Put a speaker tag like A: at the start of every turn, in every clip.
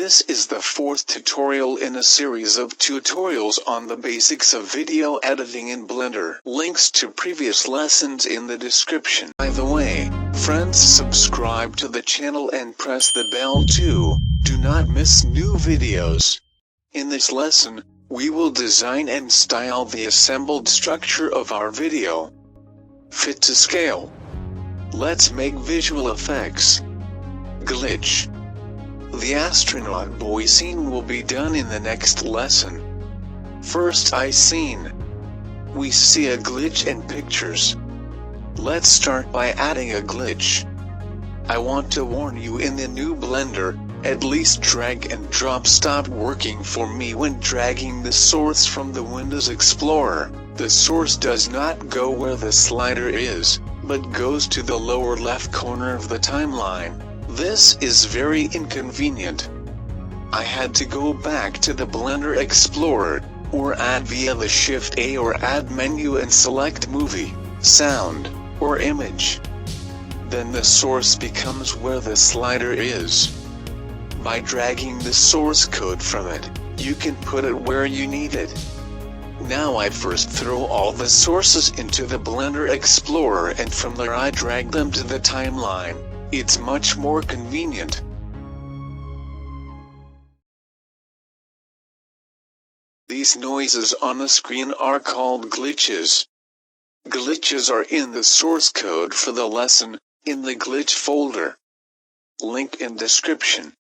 A: This is the fourth tutorial in a series of tutorials on the basics of video editing in Blender. Links to previous lessons in the description. By the way, friends, subscribe to the channel and press the bell too. Do not miss new videos. In this lesson, we will design and style the assembled structure of our video. Fit to scale. Let's make visual effects. Glitch. The astronaut boy scene will be done in the next lesson. First scene. We see a glitch in pictures. Let's start by adding a glitch. I want to warn you, in the new Blender, at least drag and drop stopped working for me when dragging the source from the Windows Explorer. The source does not go where the slider is, but goes to the lower left corner of the timeline. This is very inconvenient. I had to go back to the Blender Explorer, or add via the Shift-A or Add menu and select Movie, Sound, or Image. Then the source becomes where the slider is. By dragging the source code from it, you can put it where you need it. Now I first throw all the sources into the Blender Explorer, and from there I drag them to the timeline. It's much more convenient. These noises on the screen are called glitches. Glitches are in the source code for the lesson, in the glitch folder. Link in description.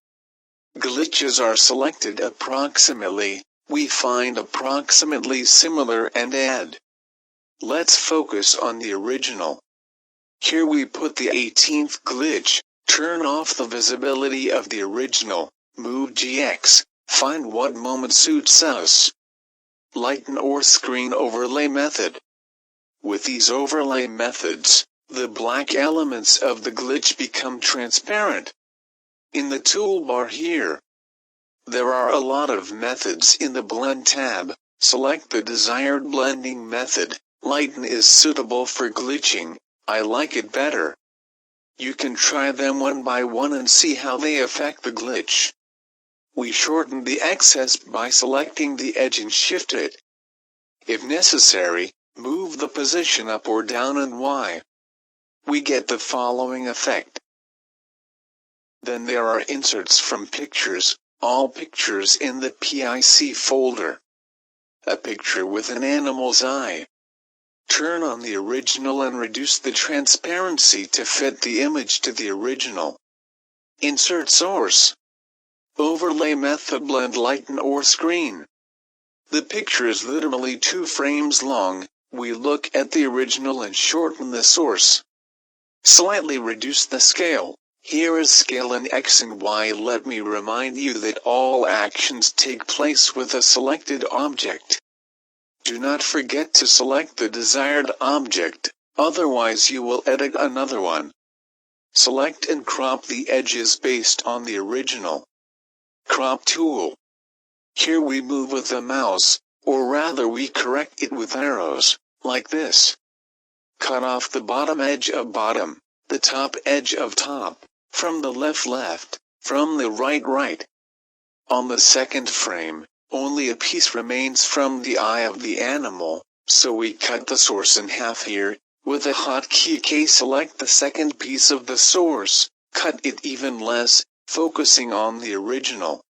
A: Glitches are selected approximately. We find approximately similar and add. Let's focus on the original. Here we put the 18th glitch. Turn off the visibility of the original. Move GX. Find what moment suits us. Lighten or screen overlay method. With these overlay methods, the black elements of the glitch become transparent. In the toolbar here, there are a lot of methods in the Blend tab. Select the desired blending method. Lighten is suitable for glitching. I like it better. You can try them one by one and see how they affect the glitch. We shorten the excess by selecting the edge and shift it. If necessary, move the position up or down and Y. We get the following effect. Then there are inserts from pictures, all pictures in the PIC folder. A picture with an animal's eye. Turn on the original and reduce the transparency to fit the image to the original. Insert source. Overlay method, blend, lighten or screen. The picture is literally 2 frames long. We look at the original and shorten the source. Slightly reduce the scale. Here is scale in X and Y. Let me remind you that all actions take place with a selected object. Do not forget to select the desired object, otherwise you will edit another one. Select and crop the edges based on the original. Crop tool. Here we move with the mouse, or rather we correct it with arrows, like this. Cut off the bottom edge of bottom, the top edge of top, from the left, from the right. On the second frame, only a piece remains from the eye of the animal, so we cut the source in half here. With a hotkey K, select the second piece of the source, cut it even less, focusing on the original.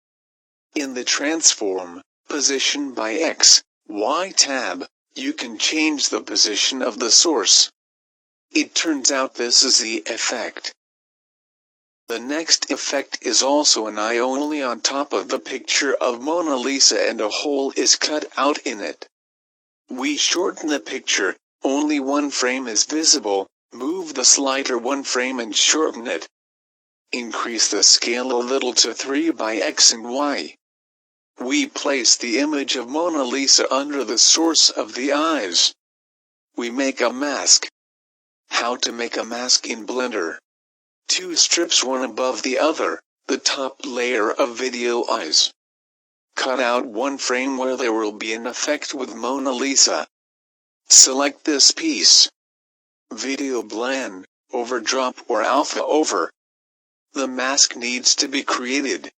A: In the Transform, Position by X, Y tab, you can change the position of the source. It turns out this is the effect. The next effect is also an eye only on top of the picture of Mona Lisa, and a hole is cut out in it. We shorten the picture, only 1 frame is visible. Move the slider 1 frame and shorten it. Increase the scale a little to 3 by X and Y. We place the image of Mona Lisa under the source of the eyes. We make a mask. How to make a mask in Blender. 2 strips, one above the other, the top layer of video eyes. Cut out 1 frame where there will be an effect with Mona Lisa. Select this piece. Video blend, overdrop or alpha over. The mask needs to be created.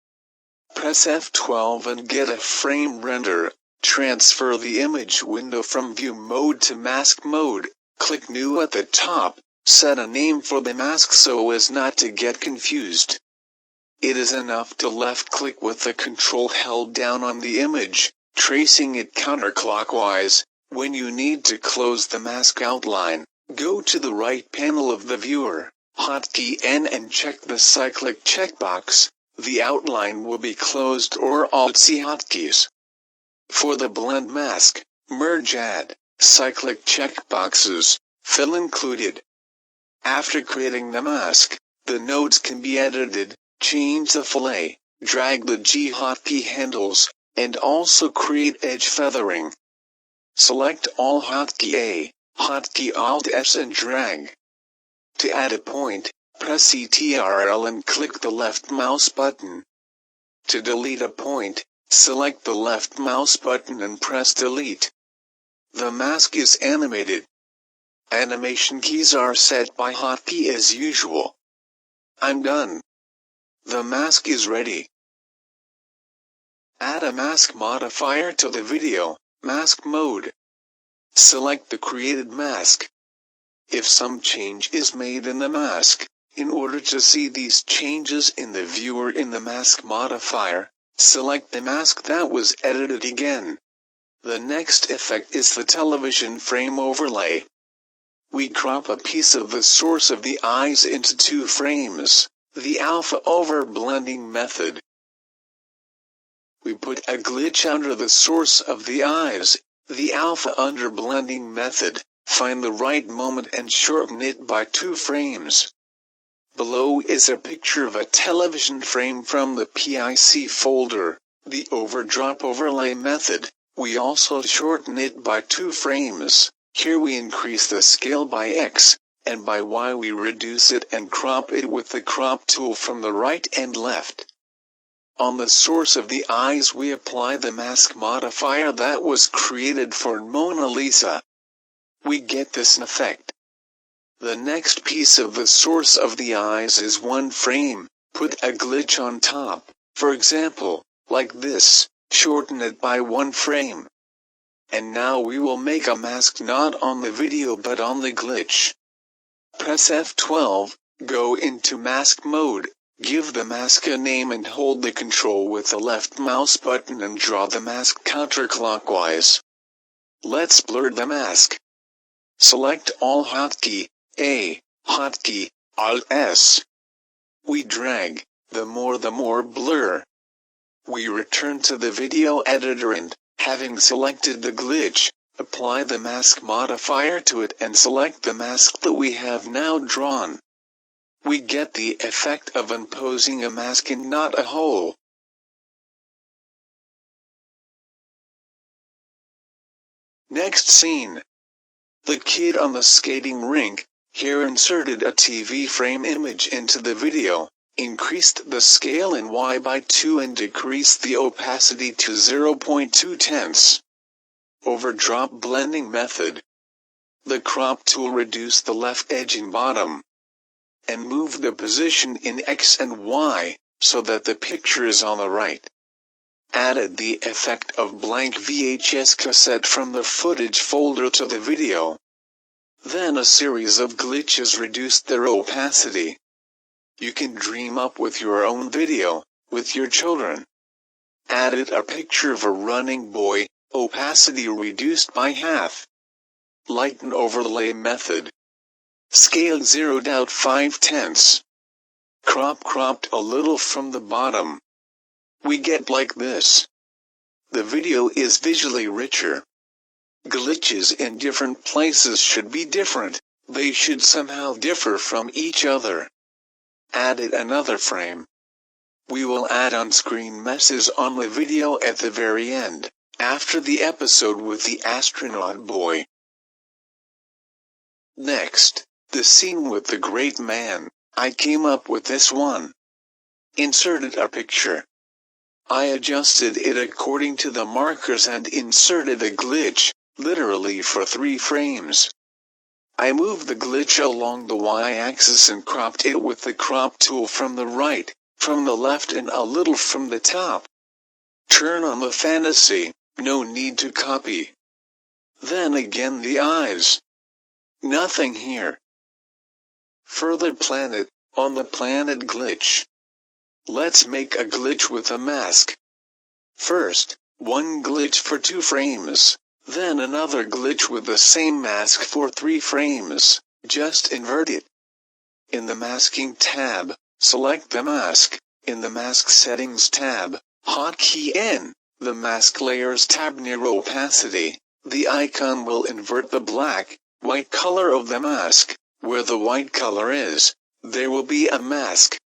A: Press F12 and get a frame render. Transfer the image window from view mode to mask mode. Click new at the top. Set a name for the mask so as not to get confused. It is enough to left-click with the control held down on the image, tracing it counterclockwise. When you need to close the mask outline, go to the right panel of the viewer, hotkey N and check the cyclic checkbox. The outline will be closed, or Alt-C hotkeys. For the blend mask, merge add, cyclic checkboxes, fill included. After creating the mask, the nodes can be edited, change the fillet, drag the G hotkey handles, and also create edge feathering. Select all hotkey A, hotkey Alt S and drag. To add a point, press Ctrl and click the left mouse button. To delete a point, select the left mouse button and press delete. The mask is animated. Animation keys are set by hotkey as usual. I'm done. The mask is ready. Add a mask modifier to the video, mask mode. Select the created mask. If some change is made in the mask, in order to see these changes in the viewer in the mask modifier, select the mask that was edited again. The next effect is the television frame overlay. We crop a piece of the source of the eyes into 2 frames, the alpha over blending method. We put a glitch under the source of the eyes, the alpha under blending method. Find the right moment and shorten it by 2 frames. Below is a picture of a television frame from the PIC folder, the overdrop overlay method. We also shorten it by 2 frames. Here we increase the scale by X, and by Y we reduce it and crop it with the crop tool from the right and left. On the source of the eyes we apply the mask modifier that was created for Mona Lisa. We get this effect. The next piece of the source of the eyes is 1 frame. Put a glitch on top, for example, like this, shorten it by 1 frame. And now we will make a mask not on the video but on the glitch. Press F12, go into mask mode, give the mask a name and hold the control with the left mouse button and draw the mask counterclockwise. Let's blur the mask. Select all hotkey A, hotkey Alt S. We drag, the more blur. We return to the video editor and, having selected the glitch, apply the mask modifier to it and select the mask that we have now drawn. We get the effect of imposing a mask and not a hole. Next scene. The kid on the skating rink. Here inserted a TV frame image into the video, increased the scale in Y by 2 and decreased the opacity to 0.2. Overdrop blending method. The crop tool reduced the left edge and bottom, and moved the position in X and Y, so that the picture is on the right. Added the effect of blank VHS cassette from the footage folder to the video. Then a series of glitches reduced their opacity. You can dream up with your own video, with your children. Added a picture of a running boy, opacity reduced by half. Lighten overlay method. Scale zeroed out 5/10. Cropped a little from the bottom. We get like this. The video is visually richer. Glitches in different places should be different, they should somehow differ from each other. Added another frame. We will add on-screen messes on the video at the very end, after the episode with the astronaut boy. Next, the scene with the great man. I came up with this one. Inserted a picture. I adjusted it according to the markers and inserted a glitch, literally for 3 frames. I moved the glitch along the Y-axis and cropped it with the crop tool from the right, from the left and a little from the top. Turn on the fantasy, no need to copy. Then again the eyes. Nothing here. Further planet, on the planet glitch. Let's make a glitch with a mask. First, one glitch for 2 frames, then another glitch with the same mask for 3 frames, just invert it. In the Masking tab, select the mask. In the Mask Settings tab, hotkey N, the Mask Layers tab near opacity, the icon will invert the black, white color of the mask. Where the white color is, there will be a mask.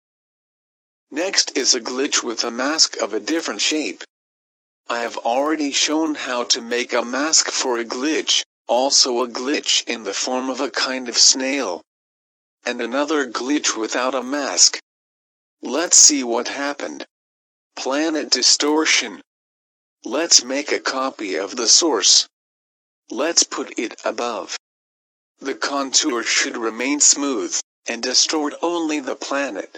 A: Next is a glitch with a mask of a different shape. I have already shown how to make a mask for a glitch, also a glitch in the form of a kind of snail. And another glitch without a mask. Let's see what happened. Planet distortion. Let's make a copy of the source. Let's put it above. The contour should remain smooth, and distort only the planet.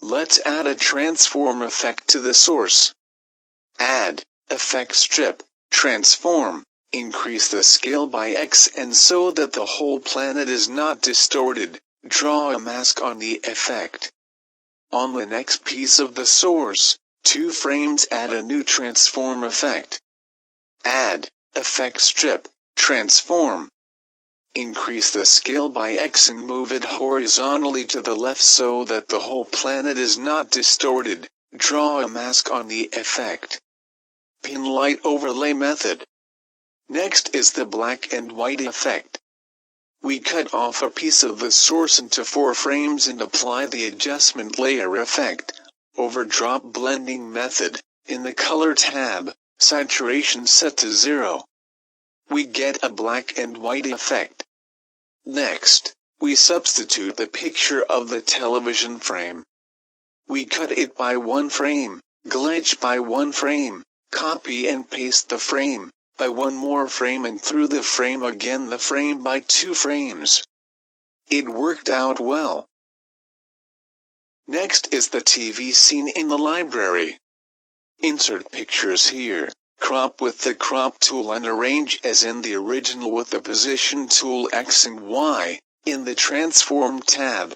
A: Let's add a transform effect to the source. Add, effect strip, transform, increase the scale by X and so that the whole planet is not distorted, draw a mask on the effect. On the next piece of the source, 2 frames add a new transform effect. Add, effect strip, transform. Increase the scale by X and move it horizontally to the left so that the whole planet is not distorted. Draw a mask on the effect. Pin light overlay method. Next is the black and white effect. We cut off a piece of the source into 4 frames and apply the adjustment layer effect. Overdrop blending method. In the color tab, saturation set to 0. We get a black and white effect. Next, we substitute the picture of the television frame. We cut it by 1 frame, glitch by 1 frame, copy and paste the frame, by 1 more frame and through the frame again the frame by 2 frames. It worked out well. Next is the TV scene in the library. Insert pictures here. Crop with the crop tool and arrange as in the original with the position tool X and Y, in the transform tab.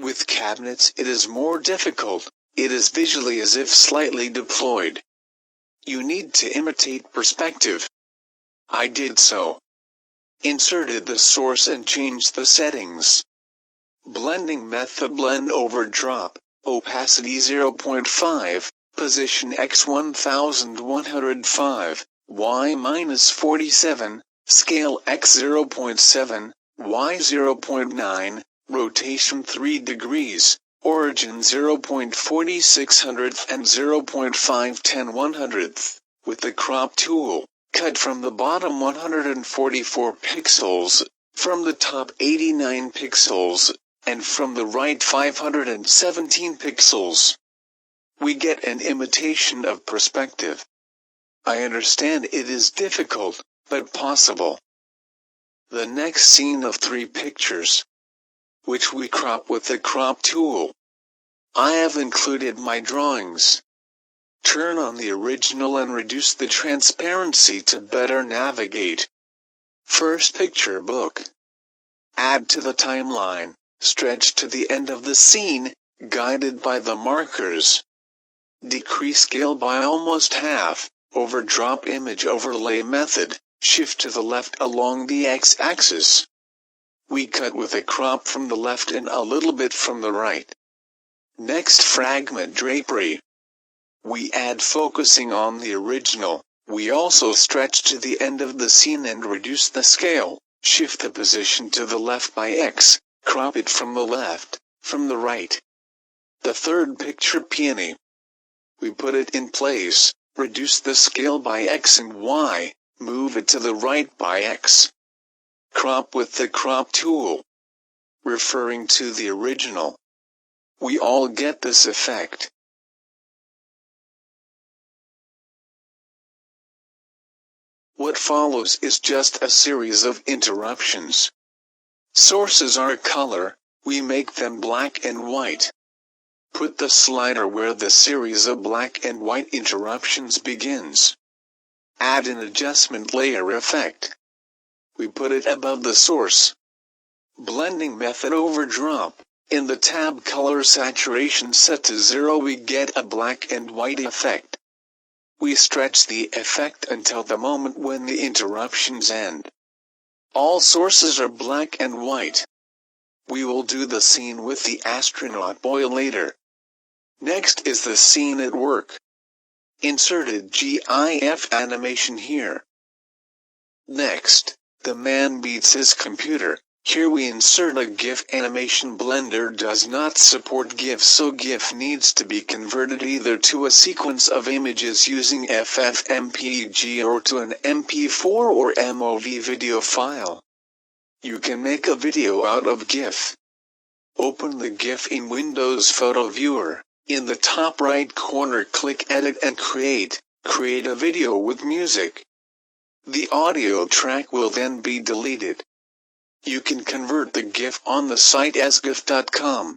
A: With cabinets it is more difficult, it is visually as if slightly deployed. You need to imitate perspective. I did so. Inserted the source and changed the settings. Blending method blend over drop, opacity 0.5, position X 1105, Y -47, scale X 0.7, Y 0.9, rotation 3 degrees, origin 0.4600th and 0.510 with the crop tool, cut from the bottom 144 pixels, from the top 89 pixels, and from the right 517 pixels. We get an imitation of perspective. I understand it is difficult, but possible. the next scene of 3 pictures, which we crop with the crop tool. I have included my drawings. Turn on the original and reduce the transparency to better navigate. First picture book. Add to the timeline, stretch to the end of the scene, guided by the markers. Decrease scale by almost half, overdrop image overlay method, shift to the left along the x-axis. We cut with a crop from the left and a little bit from the right. Next fragment drapery. We add focusing on the original. We also stretch to the end of the scene and reduce the scale, shift the position to the left by X, crop it from the left, from the right. The third picture peony. We put it in place, reduce the scale by X and Y, move it to the right by X. Crop with the crop tool. Referring to the original. We all get this effect. What follows is just a series of interruptions. Sources are color, we make them black and white. Put the slider where the series of black and white interruptions begins. Add an adjustment layer effect. We put it above the source. Blending method overdrop. In the tab color saturation set to 0 we get a black and white effect. We stretch the effect until the moment when the interruptions end. All sources are black and white. We will do the scene with the astronaut boy later. Next is the scene at work. Inserted GIF animation here. Next, the man beats his computer. Here we insert a GIF animation. Blender does not support GIF, so GIF needs to be converted either to a sequence of images using FFmpeg or to an MP4 or MOV video file. You can make a video out of GIF. Open the GIF in Windows Photo Viewer. In the top right corner click Edit and Create. Create a video with music. The audio track will then be deleted. You can convert the GIF on the site sgif.com.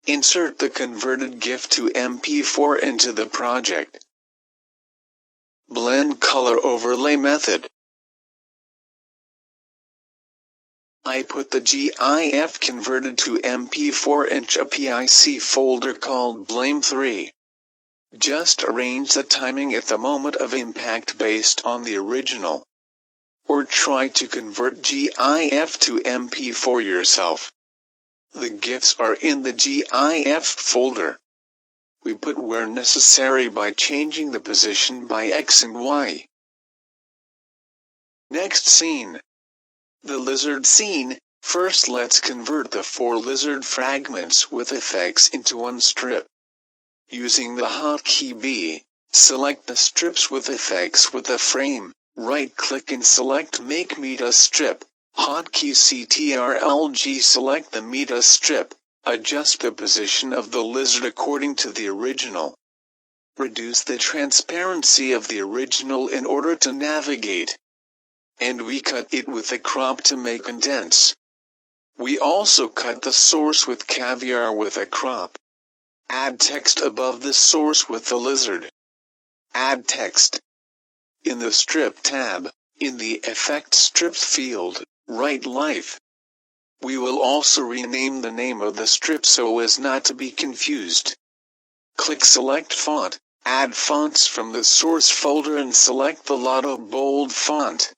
A: Insert the converted GIF to MP4 into the project. Blend color overlay method. I put the GIF converted to MP4 into a PIC folder called Blame3. Just arrange the timing at the moment of impact based on the original. Or try to convert GIF to MP4 yourself. The GIFs are in the GIF folder. We put where necessary by changing the position by X and Y. Next scene. The lizard scene. First let's convert the 4 lizard fragments with effects into one strip. Using the hotkey B, select the strips with effects with a frame. Right-click and select Make Meta Strip. Hotkey CTRL-G, select the meta strip. Adjust the position of the lizard according to the original. Reduce the transparency of the original in order to navigate. And we cut it with a crop to make indents. We also cut the source with caviar with a crop. Add text above the source with the lizard. Add text. In the Strip tab, in the Effect Strips field, write Life. We will also rename the name of the strip so as not to be confused. Click Select Font, add fonts from the source folder and select the Lotto Bold font.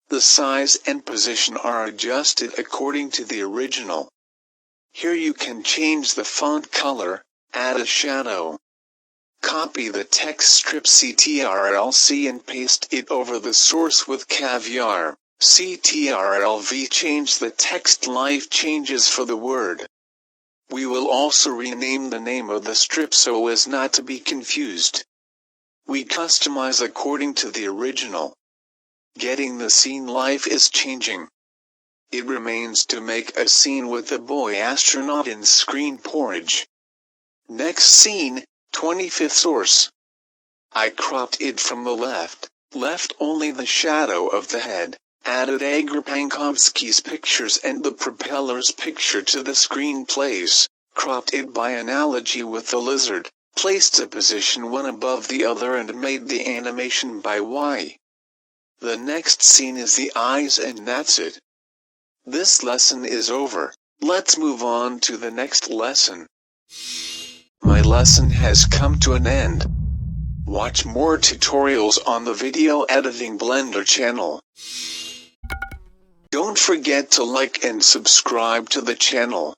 A: The size and position are adjusted according to the original. Here you can change the font color, add a shadow. Copy the text strip CTRL-C and paste it over the source with caviar. CTRL-V, change the text life changes for the word. We will also rename the name of the strip so as not to be confused. We customize according to the original. Getting the scene life is changing. It remains to make a scene with the boy astronaut in Screen Porridge. Next scene. 25th source. I cropped it from the left, left only the shadow of the head, added Edgar Pankovsky's pictures and the propeller's picture to the screenplays, cropped it by analogy with the lizard, placed a position one above the other and made the animation by Y. The next scene is the eyes and that's it. This lesson is over. Let's move on to the next lesson. My lesson has come to an end. Watch more tutorials on the Video Editing Blender channel. Don't forget to like and subscribe to the channel.